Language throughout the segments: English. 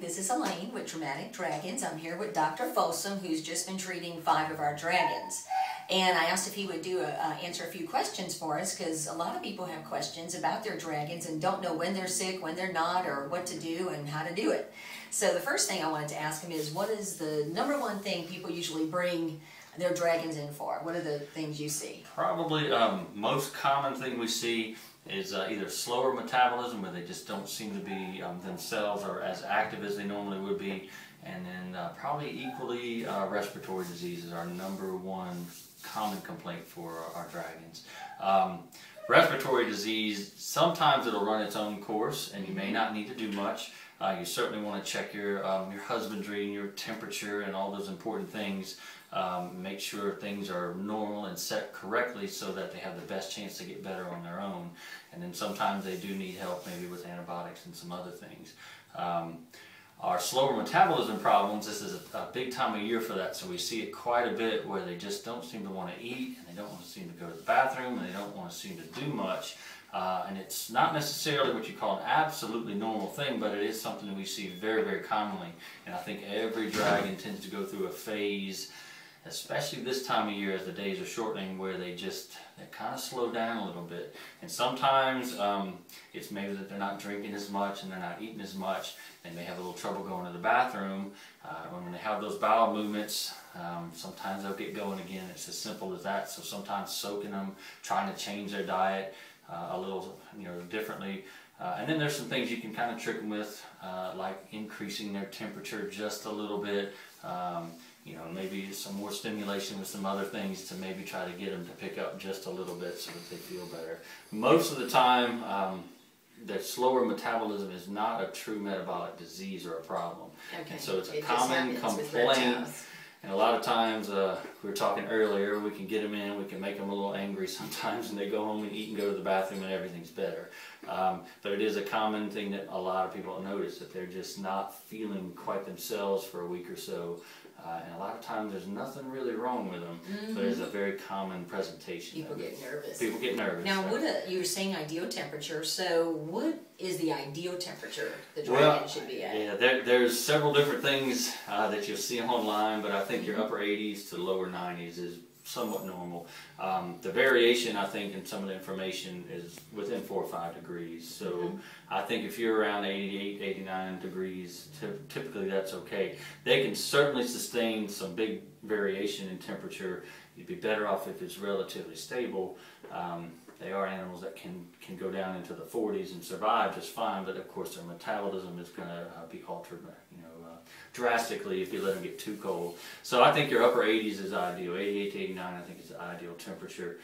This is Halaine with Dramatic Dragons. I'm here with Dr. Folsom, who's just been treating 5 of our dragons. And I asked if he would answer a few questions for us, because a lot of people have questions about their dragons and don't know when they're sick, when they're not, or what to do and how to do it. So the first thing I wanted to ask him is, what is the #1 thing people usually bring their dragons in for? What are the things you see? Probably most common thing we see is either slower metabolism, where they just don't seem to be themselves or as active as they normally would be, and then probably equally respiratory diseases are #1 common complaint for our dragons. Respiratory disease, sometimes it'll run its own course and you may not need to do much. You certainly want to check your husbandry and your temperature and all those important things. Make sure things are normal and set correctly so that they have the best chance to get better on their own. And then sometimes they do need help, maybe with antibiotics and some other things. Our slower metabolism problems, this is a big time of year for that, so we see it quite a bit where they just don't seem to want to eat, and they don't want to seem to go to the bathroom, and they don't want to seem to do much. And it's not necessarily what you call an absolutely normal thing, but it is something that we see very, very commonly. And I think every dragon tends to go through a phase, especially this time of year as the days are shortening, where they kind of slow down a little bit. And sometimes it's maybe that they're not drinking as much and they're not eating as much. They may have a little trouble going to the bathroom. When they have those bowel movements, sometimes they'll get going again. It's as simple as that. So sometimes soaking them, trying to change their diet a little, differently. And then there's some things you can kind of trick them with, like increasing their temperature just a little bit. Maybe some more stimulation with some other things to maybe try to get them to pick up just a little bit so that they feel better. Most of the time, their slower metabolism is not a true metabolic disease or a problem. Okay. And so it's a common complaint. And a lot of times, we were talking earlier, we can get them in, we can make them a little angry sometimes, and they go home and eat and go to the bathroom and everything's better. But it is a common thing that a lot of people notice, that they're just not feeling quite themselves for a week or so. And a lot of times there's nothing really wrong with them, but it's a very common presentation. People get nervous. People get nervous. Now, you were saying ideal temperature, so what is the ideal temperature the dragon should be at? Yeah, there's several different things that you'll see online, but I think your upper 80s to lower 90s is somewhat normal. The variation, I think, in some of the information is within 4 or 5 degrees. So I think if you're around 88, 89 degrees, typically that's okay. They can certainly sustain some big variation in temperature. You'd be better off if it's relatively stable. They are animals that can go down into the 40s and survive just fine, but of course their metabolism is going to be altered, drastically if you let them get too cold. So I think your upper 80s is ideal. 88 to 89 I think is the ideal temperature.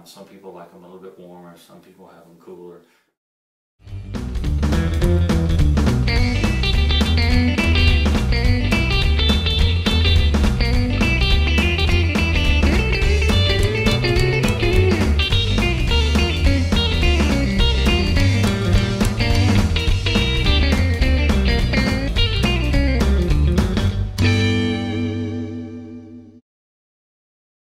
Some people like them a little bit warmer, some people have them cooler.